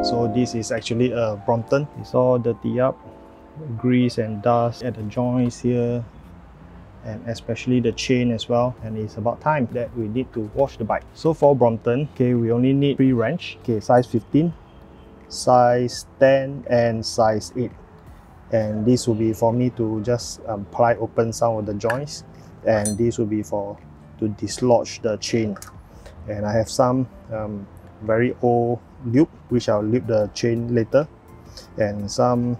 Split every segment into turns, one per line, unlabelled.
So this is actually a Brompton. It's all dirty up, grease and dust at the joints here, and especially the chain as well. And it's about time that we need to wash the bike. So for Brompton, okay, we only need 3 wrench, okay, size 15, size 10 and size 8. And this will be for me to just pry open some of the joints, and this will be for to dislodge the chain. And I have some very old lube, which I'll lube the chain later, and some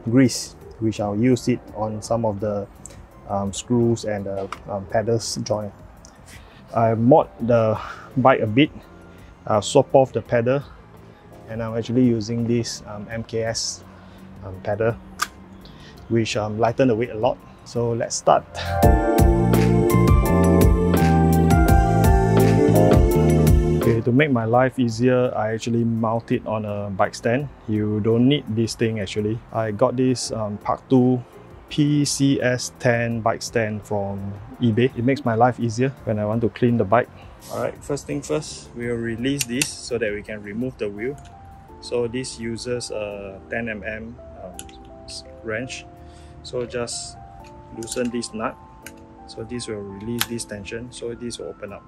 grease, which I'll use it on some of the screws and the pedals joint. I mod the bike a bit. I'll swap off the pedal, and I'm actually using this MKS pedal, which lighten the weight a lot. So let's start. Okay, to make my life easier, I actually mount it on a bike stand. You don't need this thing actually. I got this Park 2 PCS10 bike stand from eBay. It makes my life easier when I want to clean the bike. Alright, first thing first, we'll release this so that we can remove the wheel. So this uses a 10mm wrench. So just loosen this nut. So this will release this tension. So this will open up.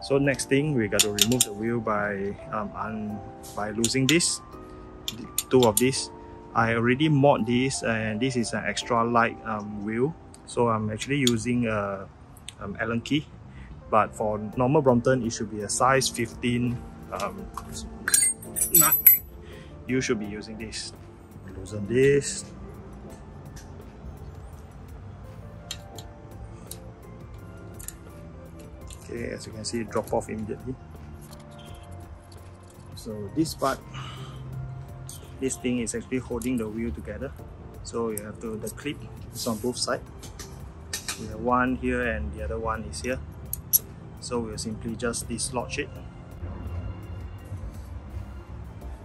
So next thing, we got to remove the wheel by losing this, 2 of these. I already mod this, and this is an extra light wheel. So I'm actually using a Allen key, but for normal Brompton, it should be a size 15 nut. You should be using this. Loosen this. Okay, as you can see, it drop off immediately. So this part, this thing is actually holding the wheel together. So you have to, the clip is on both sides. We have one here and the other one is here. So we'll simply just dislodge it.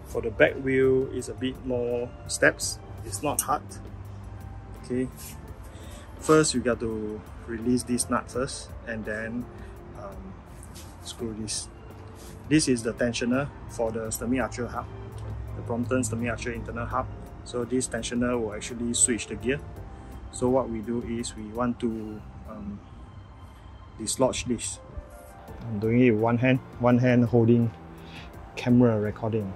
For the back wheel, is a bit more steps. It's not hard. Okay. First, you got to release this nut first, and then screw this. This is the tensioner for the Sturmy Archer hub, the Brompton Sturmy Archer internal hub. So this tensioner will actually switch the gear. So what we do is we want to dislodge this. I'm doing it with one hand holding camera recording.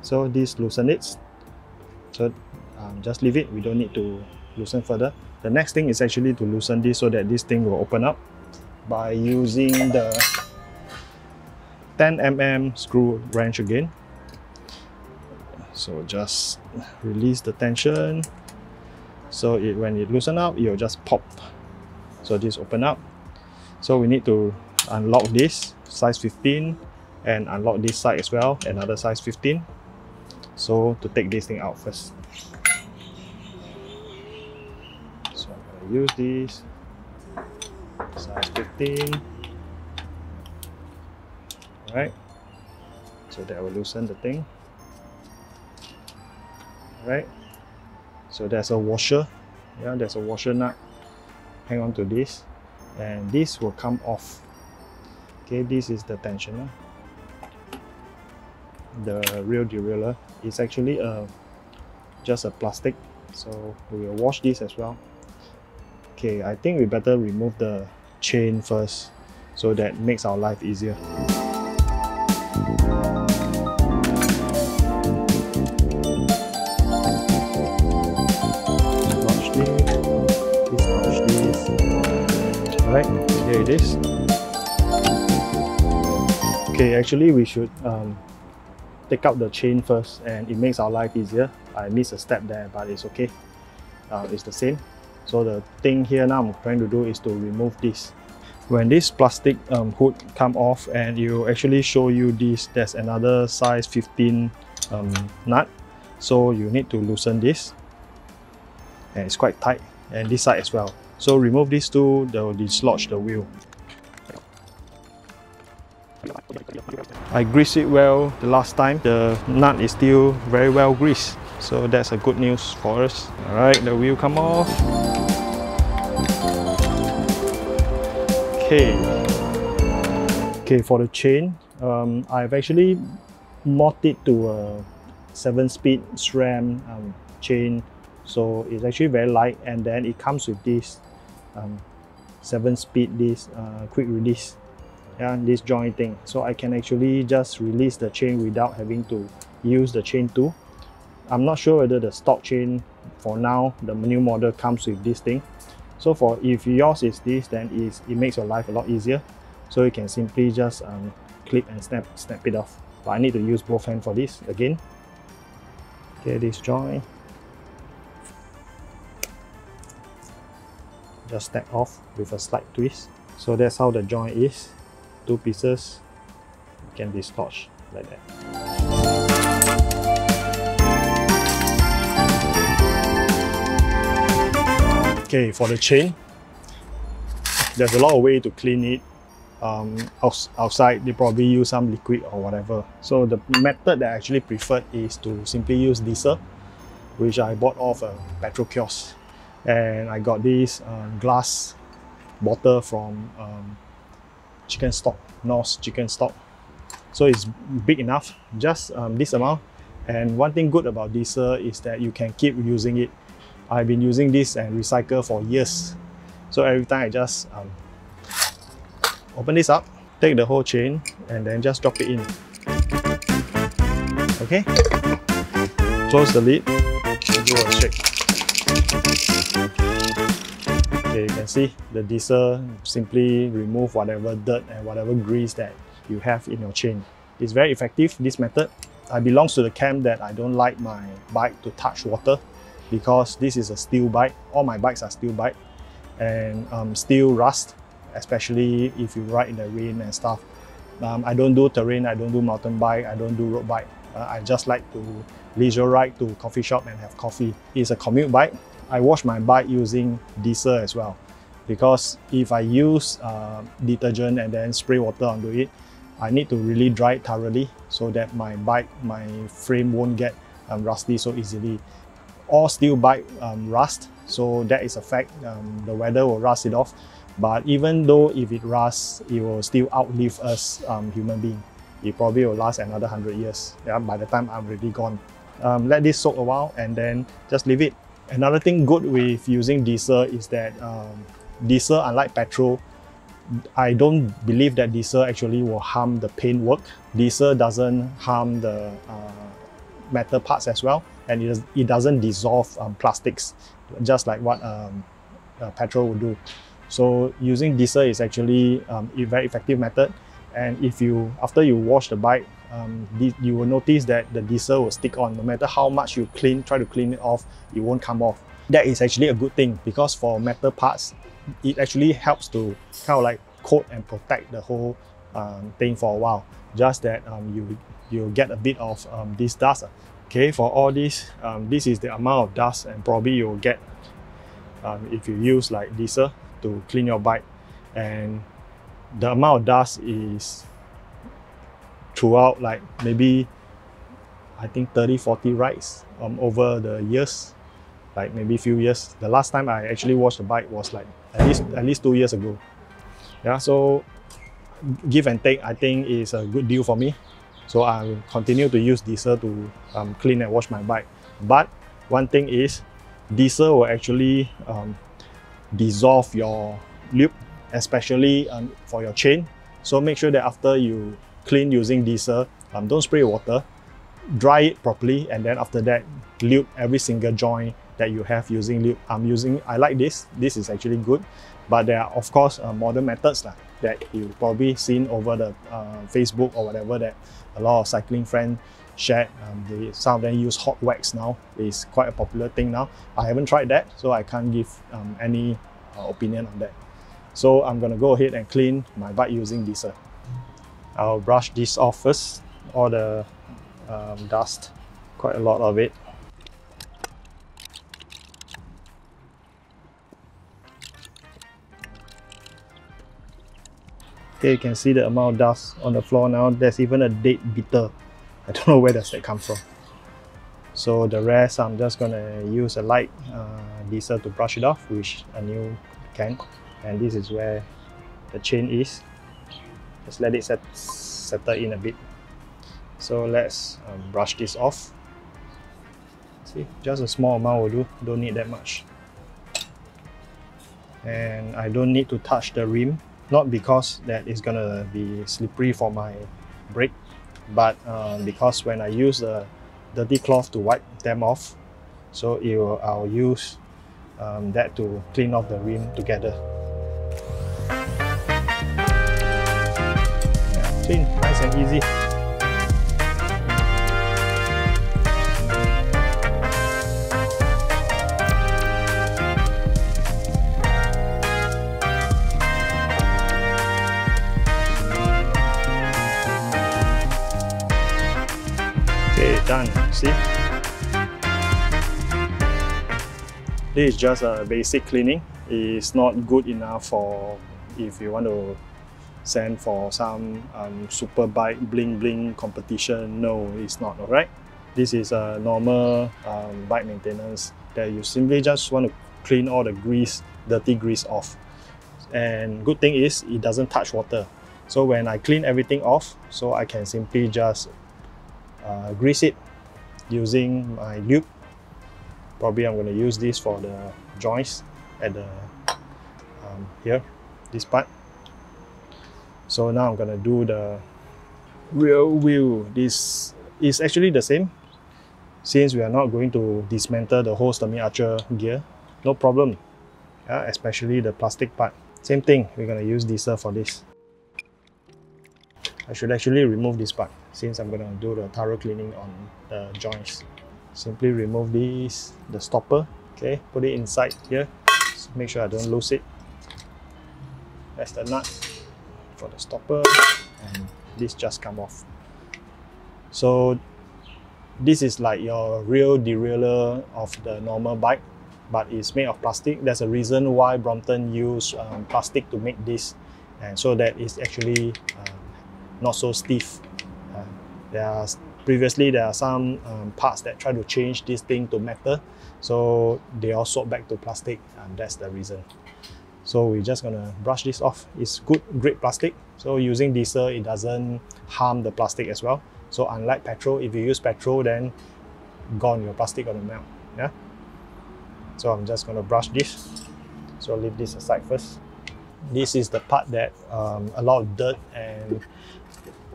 So this loosen it. So just leave it, we don't need to loosen further. The next thing is actually to loosen this so that this thing will open up by using the 10mm screw wrench again. So just release the tension. So when it loosen up, it will just pop. So this open up. So we need to unlock this size 15 and unlock this side as well, another size 15. So to take this thing out first. So I'm going to use this size 15. Alright, so that will loosen the thing. Alright, so there's a washer. Yeah, there's a washer nut. Hang on to this, and this will come off. Okay, this is the tensioner. The real derailleur is actually just a plastic, so we will wash this as well. Okay, I think we better remove the chain first, so that makes our life easier. Alright, here it is. Okay, actually we should take out the chain first, and it makes our life easier. I missed a step there, but it's okay. It's the same. So the thing here now I'm trying to do is to remove this. When this plastic hood come off, and it will actually show you this, there's another size 15 nut. So you need to loosen this, and it's quite tight, and this side as well. So remove these two, they will dislodge the wheel. I greased it well the last time. The nut is still very well greased, so that's a good news for us. Alright, the wheel come off. Okay, for the chain, I've actually mod it to a 7-speed SRAM chain, so it's actually very light, and then it comes with this 7-speed, this quick release, this joint thing, so I can actually just release the chain without having to use the chain tool. I'm not sure whether the stock chain for now, the new model, comes with this thing. So for if yours is this, then it makes your life a lot easier. So you can simply just clip and snap it off. But I need to use both hands for this again. Okay, this joint, just snap off with a slight twist. So that's how the joint is. 2 pieces can be scotched like that. Okay, for the chain, there's a lot of way to clean it. Outside, they probably use some liquid or whatever. So the method that I actually preferred is to simply use diesel, which I bought off a petrol kiosk. And I got this glass bottle from chicken stock, North chicken stock. So it's big enough, just this amount. And one thing good about diesel is that you can keep using it. I've been using this and recycle for years. So every time I just open this up, take the whole chain, and then just drop it in. Okay, close the lid and do a shake. Okay, you can see the diesel simply remove whatever dirt and whatever grease that you have in your chain. It's very effective, this method. I belong to the camp that I don't like my bike to touch water, because this is a steel bike. All my bikes are steel bike, and steel rust, especially if you ride in the rain and stuff. I don't do terrain, I don't do mountain bike, I don't do road bike. I just like to leisure ride to coffee shop and have coffee. It's a commute bike. I wash my bike using diesel as well, because if I use detergent and then spray water onto it, I need to really dry it thoroughly so that my bike, my frame won't get rusty so easily. All steel bike rust, so that is a fact. The weather will rust it off. But even though if it rusts, it will still outlive us human beings. It probably will last another 100 years. By the time I'm already gone. Let this soak a while and then just leave it. Another thing good with using diesel is that diesel, unlike petrol, I don't believe that diesel actually will harm the paintwork. Diesel doesn't harm the metal parts as well, and it doesn't dissolve plastics, just like what petrol would do. So using diesel is actually a very effective method. And if you, after you wash the bike, you will notice that the diesel will stick on. No matter how much you try to clean it off, it won't come off. That is actually a good thing, because for metal parts, it actually helps to kind of like coat and protect the whole thing for a while. Just that you get a bit of this dust. Okay, for all this, this is the amount of dust, and probably you'll get if you use like diesel to clean your bike. And the amount of dust is throughout, like maybe I think 30-40 rides over the years, like maybe a few years. The last time I actually washed the bike was like at least 2 years ago. Yeah, so give and take, I think, is a good deal for me. So I will continue to use diesel to clean and wash my bike. But one thing is, diesel will actually dissolve your lube, especially for your chain. So make sure that after you clean using diesel, don't spray water, dry it properly, and then after that, lube every single joint that you have using lube. I like this. This is actually good. But there are, of course, modern methods that you've probably seen over the Facebook or whatever, that a lot of cycling friends shared. Some of them use hot wax now. It's quite a popular thing now. I haven't tried that, so I can't give any opinion on that. So I'm gonna go ahead and clean my bike using diesel. I'll brush this off first, all the dust, quite a lot of it. Okay, you can see the amount of dust on the floor now. There's even a dead beetle. I don't know where does that come from. So the rest, I'm just gonna use a light diesel to brush it off, which a new can. And this is where the chain is. Just let it settle in a bit. So let's brush this off. See, just a small amount will do, don't need that much. And I don't need to touch the rim, not because that is gonna be slippery for my brake, but because when I use the dirty cloth to wipe them off, so I'll use that to clean off the rim together. Yeah, clean, nice and easy. Okay, done. See? This is just a basic cleaning. It's not good enough for if you want to send for some super bike bling bling competition. No, it's not, alright? This is a normal bike maintenance that you simply just want to clean all the grease, dirty grease off. And good thing is it doesn't touch water. So when I clean everything off, so I can simply just grease it using my lube. Probably I'm going to use this for the joints at the here, this part. So now I'm going to do the rear wheel. This is actually the same, since we are not going to dismantle the whole Sturmey Archer gear. No problem, especially the plastic part. Same thing, we're going to use diesel for this. I should actually remove this part, since I'm going to do the thorough cleaning on the joints. Simply remove this, the stopper, okay, put it inside here, so make sure I don't lose it. That's the nut for the stopper, and this just come off. So this is like your real derailleur of the normal bike, but it's made of plastic. There's a reason why Brompton use plastic to make this, and so that it's actually not so stiff. Previously there are some parts that try to change this thing to metal, so they all swap back to plastic, and that's the reason. So we're just gonna brush this off. It's good, great plastic. So using diesel, it doesn't harm the plastic as well. So unlike petrol, if you use petrol, then gone, your plastic gonna melt. Yeah. So I'm just gonna brush this. So leave this aside first. This is the part that a lot of dirt and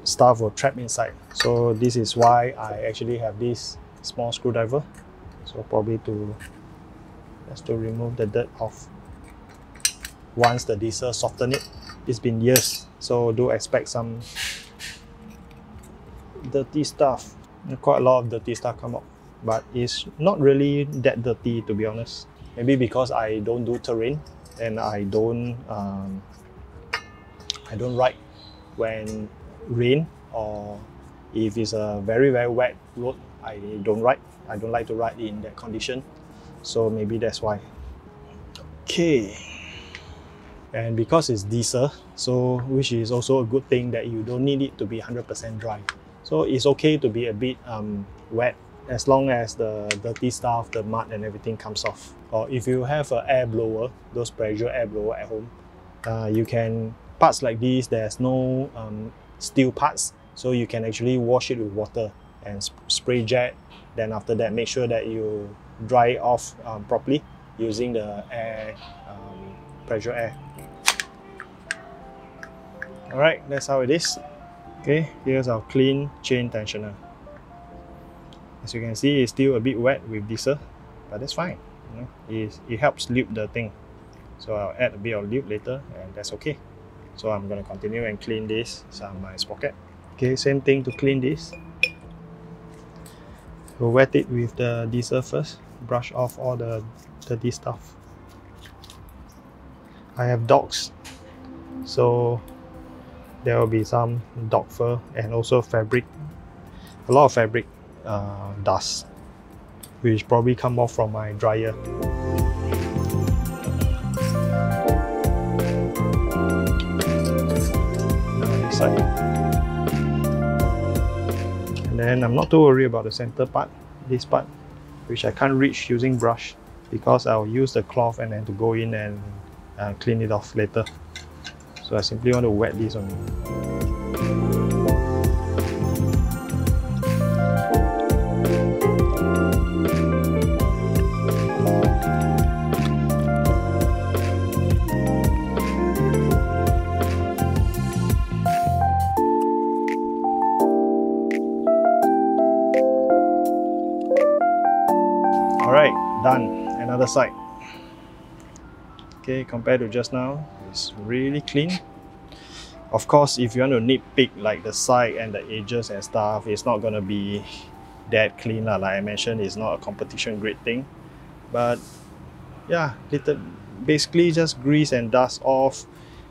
stuff will trap inside. So this is why I actually have this small screwdriver. So probably just to remove the dirt off. Once the diesel soften it, it's been years, so do expect some dirty stuff. Quite a lot of dirty stuff come up, but it's not really that dirty, to be honest. Maybe because I don't do terrain and I don't ride when rain, or if it's a very wet road, I don't ride. I don't like to ride in that condition, so maybe that's why. Okay, and because it's diesel, so which is also a good thing that you don't need it to be 100% dry. So it's okay to be a bit wet, as long as the dirty stuff, the mud and everything comes off. Or if you have an air blower, those pressure air blower at home, you can, parts like these, there's no steel parts, so you can actually wash it with water and spray jet. Then after that, make sure that you dry it off properly using the air, pressure air. Alright, that's how it is. Okay, here's our clean chain tensioner. As you can see, it's still a bit wet with diesel, but that's fine. You know, it helps lube the thing. So I'll add a bit of lube later, and that's okay. So I'm going to continue and clean this, my sprocket. Okay, same thing to clean this. We'll wet it with the diesel first, brush off all the dirty stuff. I have dogs, so there will be some dog fur and also fabric, a lot of fabric dust, which probably come off from my dryer. Side. And then I'm not too worried about the center part, this part, which I can't reach using brush, because I'll use the cloth and then to go in and clean it off later. So I simply want to wet this on. Done. Another side. Okay, compared to just now, it's really clean. Of course, if you want to nitpick like the side and the edges and stuff, it's not gonna be that clean. Like I mentioned, it's not a competition grade thing. But yeah, basically just grease and dust off,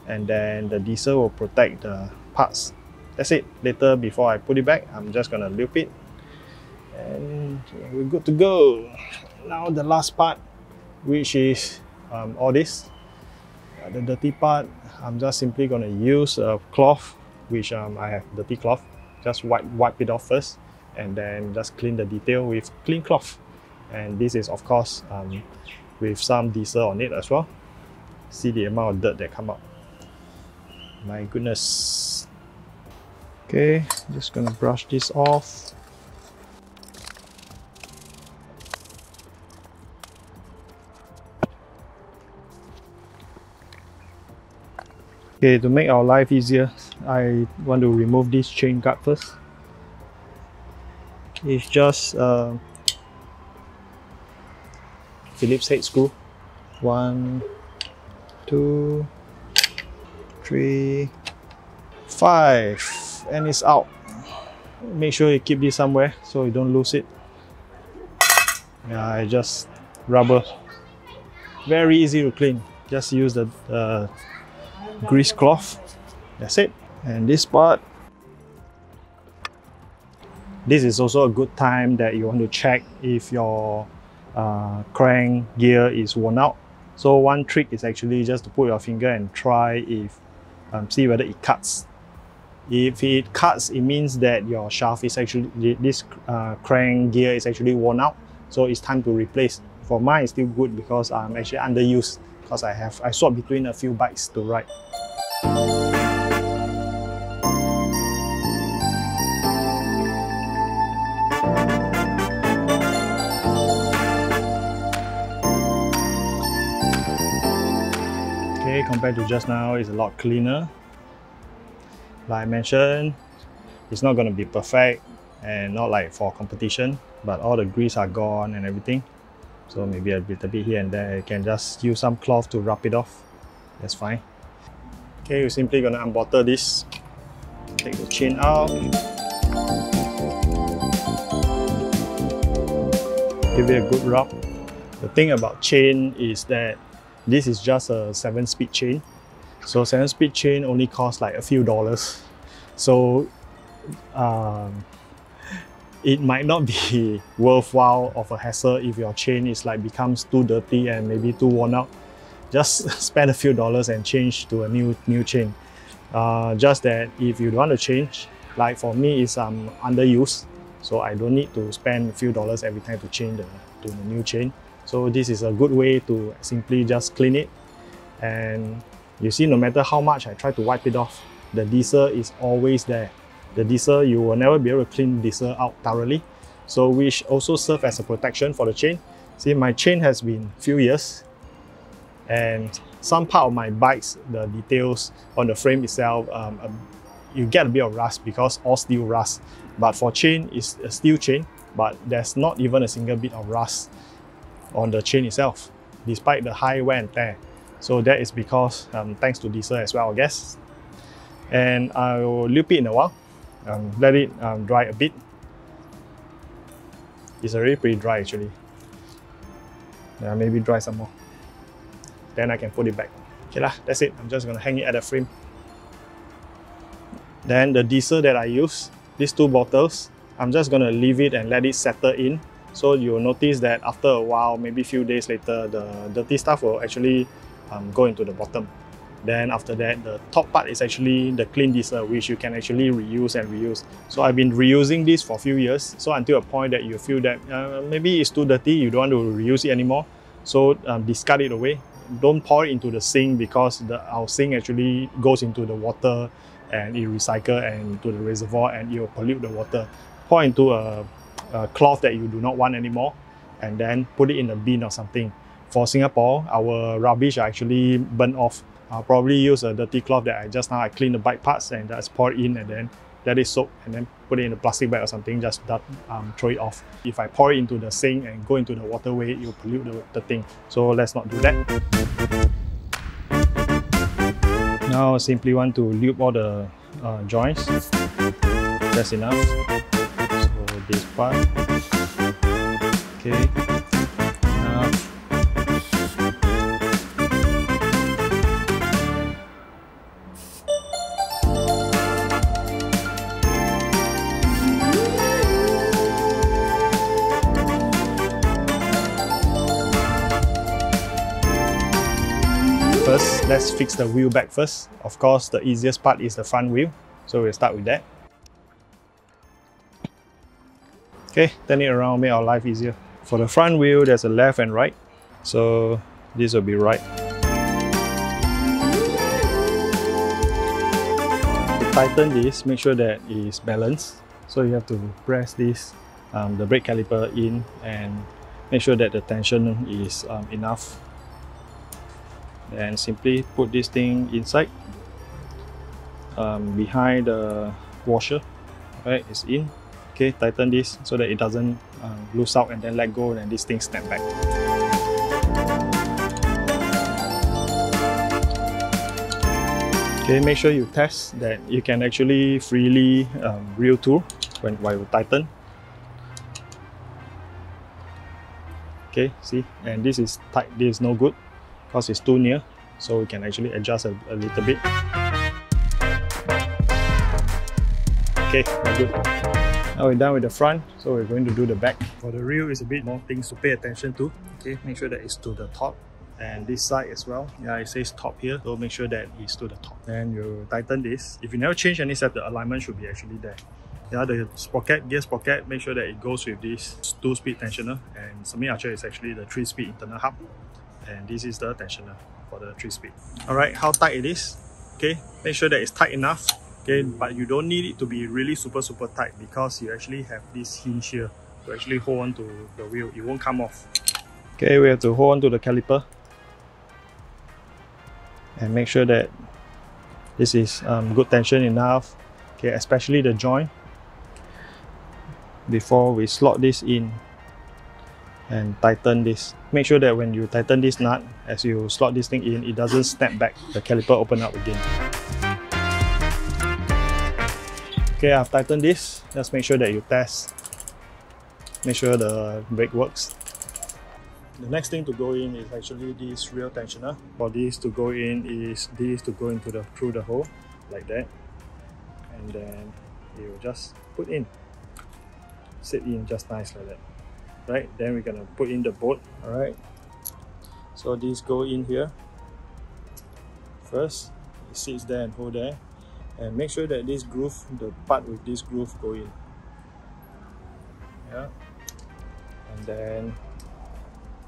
and then the diesel will protect the parts. That's it. Later, before I put it back, I'm just gonna loop it, and we're good to go. Now the last part, which is all this, the dirty part. I'm just simply gonna use a cloth, which I have dirty cloth. Just wipe it off first, and then just clean the detail with clean cloth. And this is of course with some diesel on it as well. See the amount of dirt that come out. My goodness. Okay, just gonna brush this off. Okay, to make our life easier, I want to remove this chain guard first. It's just Phillips head screw. 1, 2, 3, 5, and it's out. Make sure you keep this somewhere so you don't lose it. Yeah, I just rubber. Very easy to clean. Just use the grease cloth. That's it. And this part, this is also a good time that you want to check if your crank gear is worn out. So one trick is actually just to put your finger and try if see whether it cuts. If it cuts, it means that your shaft is actually, this crank gear is actually worn out, so it's time to replace. For mine, it's still good because I'm actually underused, because I swap between a few bikes to ride. Okay, compared to just now, it's a lot cleaner. Like I mentioned, it's not going to be perfect and not like for competition, but all the grease are gone and everything. So maybe a little bit here and there. You can just use some cloth to rub it off. That's fine. Okay, you're simply going to unbottle this. Take the chain out. Give it a good rub. The thing about chain is that this is just a 7-speed chain. So 7-speed chain only costs like a few dollars. So it might not be worthwhile of a hassle if your chain is like becomes too dirty and maybe too worn out. Just spend a few dollars and change to a new chain. Just that if you want to change, like for me, it's underused, so I don't need to spend a few dollars every time to change to the new chain. So this is a good way to simply just clean it. And you see, no matter how much I try to wipe it off, the diesel is always there. The diesel, you will never be able to clean diesel out thoroughly. So which also serves as a protection for the chain. See, my chain has been a few years, and some part of my bikes, the details on the frame itself, you get a bit of rust because all steel rust. But for chain, it's a steel chain, but there's not even a single bit of rust on the chain itself, despite the high wear and tear. So that is because thanks to diesel as well, I guess. And I will loop it in a while, let it dry a bit. It's already pretty dry actually. Maybe dry some more. Then I can put it back. Okay lah, that's it. I'm just gonna hang it at the frame. Then the diesel that I use, these 2 bottles, I'm just gonna leave it and let it settle in. So you'll notice that after a while, maybe a few days later, the dirty stuff will actually go into the bottom. Then after that, the top part is actually the clean diesel, which you can actually reuse and reuse. So I've been reusing this for a few years. So until a point that you feel that maybe it's too dirty, you don't want to reuse it anymore. So discard it away. Don't pour it into the sink, because our sink actually goes into the water and it recycles and into the reservoir and it will pollute the water. Pour into a cloth that you do not want anymore, and then put it in a bin or something. For Singapore, our rubbish are actually burnt off. I'll probably use a dirty cloth that I clean the bike parts and just pour it in, and then let it soak, and then put it in a plastic bag or something, just throw it off. If I pour it into the sink and go into the waterway, it will pollute the thing. So let's not do that. Now simply want to lube all the joints. That's enough. So this part. Okay. First, let's fix the wheel back first. Of course, the easiest part is the front wheel. So we'll start with that. Okay, turn it around, make our life easier. For the front wheel, there's a left and right. So this will be right. To tighten this, make sure that it is balanced. So you have to press this, the brake caliper in, and make sure that the tension is enough. And simply put this thing inside, behind the washer. Right, it's in. Okay, tighten this so that it doesn't loose out and then let go and this thing snap back. Okay, make sure you test that you can actually freely reel through while you tighten. Okay, see, and this is tight. This is no good because it's too near, so we can actually adjust a little bit. Okay, we're good. Now we're done with the front, so we're going to do the back. For the rear, is a bit more things to pay attention to. Okay, make sure that it's to the top, and this side as well. Yeah, it says top here, so make sure that it's to the top. Then you tighten this. If you never change any set, the alignment should be actually there. Yeah, the sprocket, gear sprocket, make sure that it goes with this 2-speed tensioner, and Semi Archer is actually the 3-speed internal hub. And this is the tensioner for the 3-speed. Alright, how tight it is? Okay, make sure that it's tight enough. Okay, but you don't need it to be really super tight because you actually have this hinge here to actually hold on to the wheel. It won't come off. Okay, we have to hold on to the caliper and make sure that this is good tension enough. Okay, especially the joint. Before we slot this in and tighten this. Make sure that when you tighten this nut, as you slot this thing in, it doesn't snap back. The caliper open up again. Okay, I've tightened this. Just make sure that you test. Make sure the brake works. The next thing to go in is actually this rear tensioner. For this to go in is this to go into through the hole, like that. And then you just put in. Sit in just nice like that. Right, then we're gonna put in the bolt. Alright, so these go in here first. It sits there and hold there, and make sure that this groove, the part with this groove, go in. Yeah, and then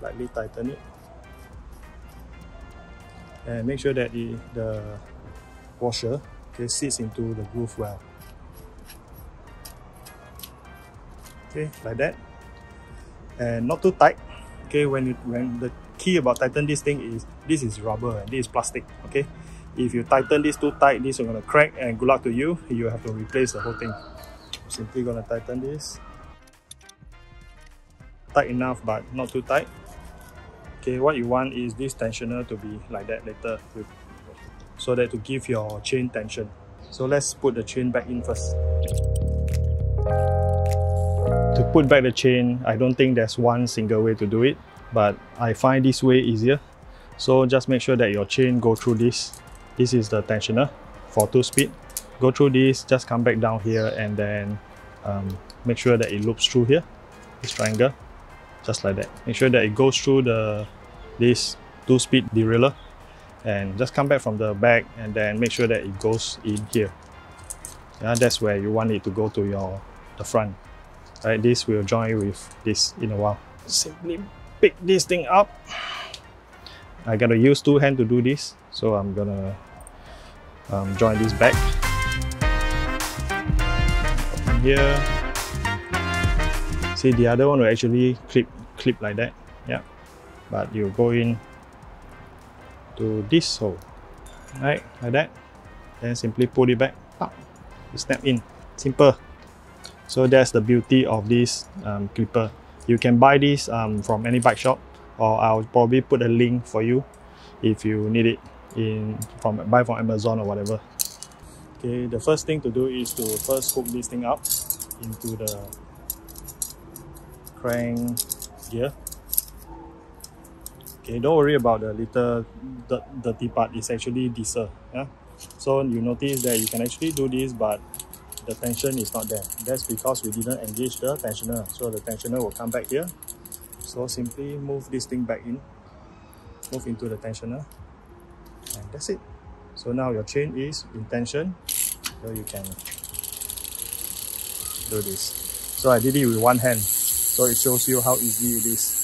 lightly tighten it, and make sure that the washer, okay, sits into the groove well. Okay, like that. And not too tight. Okay, when the key about tighten this thing is, this is rubber and this is plastic. Okay, if you tighten this too tight, this is gonna crack, and good luck to you. You have to replace the whole thing. Simply gonna tighten this tight enough, but not too tight. Okay, what you want is this tensioner to be like that later, so that to give your chain tension. So let's put the chain back in first. To put back the chain, I don't think there's one single way to do it, but I find this way easier. So just make sure that your chain go through this. This is the tensioner for 2-speed. Go through this, just come back down here, and then make sure that it loops through here, this triangle, just like that. Make sure that it goes through this 2-speed derailleur, and just come back from the back, and then make sure that it goes in here. Yeah, that's where you want it to go to the front. Right, this will join with this in a while. Simply pick this thing up. I gotta use 2 hands to do this, so I'm gonna join this back in here. See, the other one will actually clip like that. Yeah, but you go in to this hole, right, like that. Then simply pull it back. You snap in. Simple. So that's the beauty of this clipper. You can buy this from any bike shop, or I'll probably put a link for you if you need it buy from Amazon or whatever. Okay, the first thing to do is to first hook this thing up into the crank gear. Okay, don't worry about the little dirty part. It's actually diesel. Yeah? So you notice that you can actually do this, but the tension is not there. That's because we didn't engage the tensioner. So the tensioner will come back here. So simply move this thing back in, move into the tensioner, and that's it. So now your chain is in tension, so you can do this. So I did it with one hand, so it shows you how easy it is.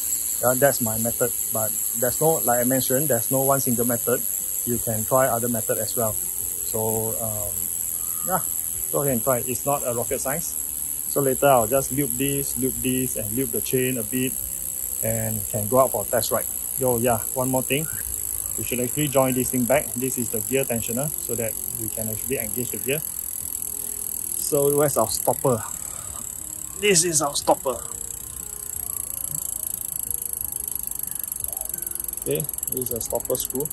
That's my method, but there's no, like I mentioned, there's no one single method. You can try other method as well. So yeah, go ahead and try. It's not a rocket science. So later I'll just loop this, and loop the chain a bit, and can go out for a test ride. Yo, yeah, one more thing. We should actually join this thing back. This is the gear tensioner, so that we can actually engage the gear. So where's our stopper? This is our stopper. Okay, this is a stopper screw.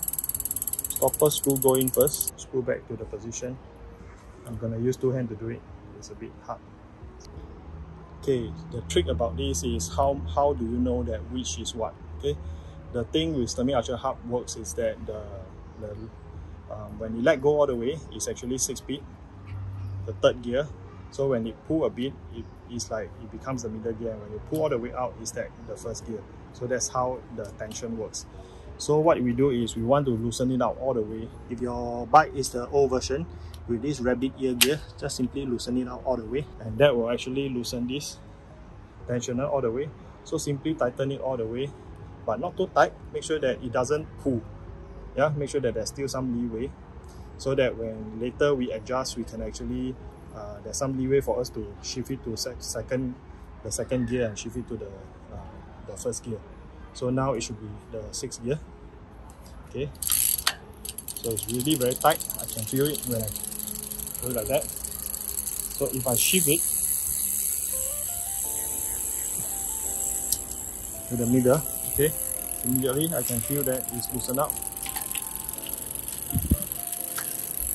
Stopper screw go in first, screw back to the position. I'm gonna use two hands to do it. It's a bit hard. Okay, the trick about this is how do you know that which is what? Okay, the thing with Sturmey Archer hub works is that when you let go all the way, it's actually 6 speed, the third gear. So when you pull a bit, it's like it becomes the middle gear. When you pull all the way out, it's the first gear. So that's how the tension works. So what we do is we want to loosen it out all the way. If your bike is the old version with this rabbit ear gear, just simply loosen it out all the way, and that will actually loosen this tensioner all the way. So simply tighten it all the way, but not too tight. Make sure that it doesn't pull. Yeah, make sure that there's still some leeway, so that when later we adjust, we can actually there's some leeway for us to shift it to the second gear and shift it to the first gear. So now it should be the 6th gear. Okay, so it's really very tight. I can feel it when I do it like that. So if I shift it to the middle, okay, immediately I can feel that it's loosened up.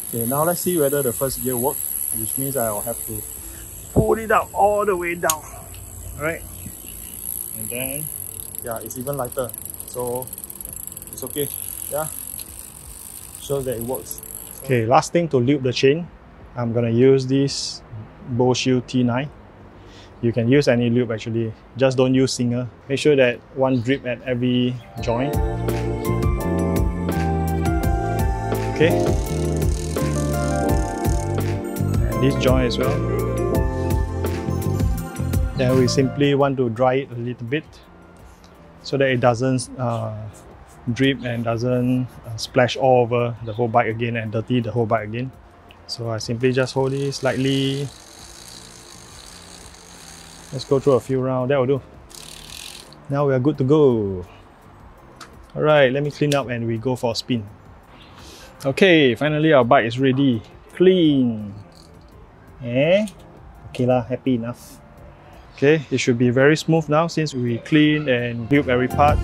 Okay, now let's see whether the first gear works, which means I'll have to pull it out all the way down. Alright, and then yeah, it's even lighter, so it's okay. Yeah, shows that it works. Okay, last thing to lube the chain, I'm gonna use this Boschio T9. You can use any lube actually, just don't use Singer. Make sure that one drip at every joint. Okay, and this joint as well. Then we simply want to dry it a little bit, so that it doesn't drip and doesn't splash all over the whole bike again and dirty the whole bike again. So I simply just hold it slightly. Let's go through a few rounds. That will do. Now we are good to go. Alright, let me clean up and we go for a spin. Okay, finally our bike is ready. Clean. Okay lah, happy enough. Okay, it should be very smooth now since we clean and lube every part.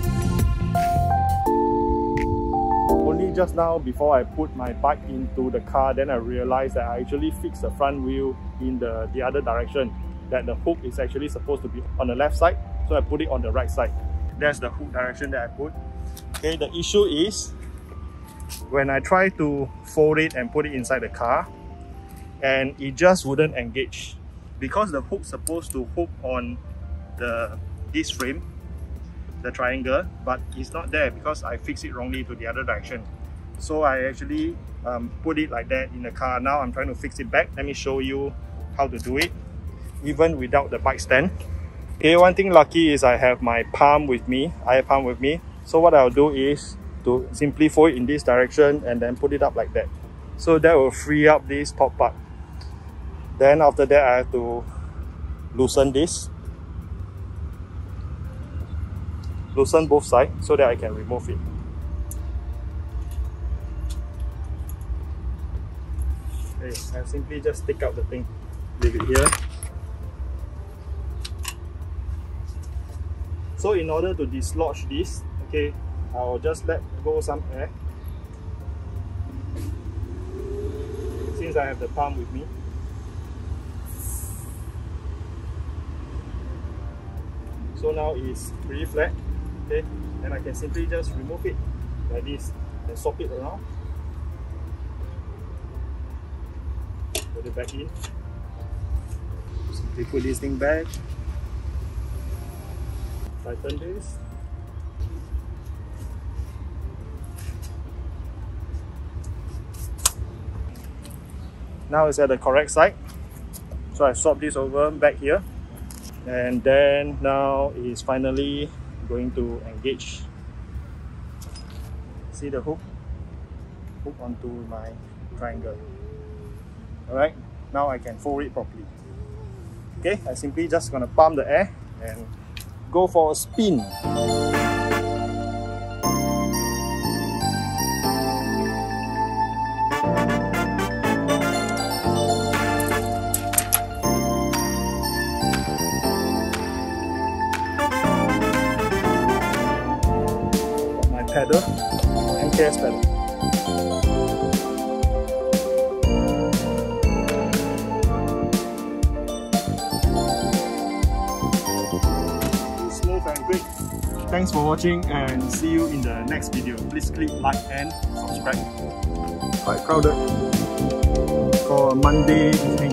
Only just now, before I put my bike into the car, then I realized that I actually fixed the front wheel in the other direction. That the hook is actually supposed to be on the left side, so I put it on the right side. That's the hook direction that I put. Okay, the issue is when I try to fold it and put it inside the car, and it just wouldn't engage. Because the hook's supposed to hook on this frame, the triangle, but it's not there because I fixed it wrongly to the other direction. So I actually put it like that in the car. Now I'm trying to fix it back. Let me show you how to do it, even without the bike stand. Okay, one thing lucky is I have my palm with me. I have palm with me. So what I'll do is to simply fold it in this direction and then put it up like that. So that will free up this top part. Then after that, I have to loosen this. Loosen both sides so that I can remove it. Okay, and simply just take out the thing. leave it here. So in order to dislodge this, okay, I'll just let go some air. Since I have the pump with me. So now it's pretty flat, okay, and I can simply just remove it like this and swap it around. Put it back in. Simply put this thing back. Tighten this. Now it's at the correct side. So I swap this over back here. And then now it's finally going to engage. See the hook? Hook onto my triangle. Alright, now I can fold it properly. Okay, I simply just gonna pump the air and go for a spin. Pedal, MKS pedal. Smooth and quick. Thanks for watching and see you in the next video. Please click like and subscribe. Quite crowded for a Monday evening.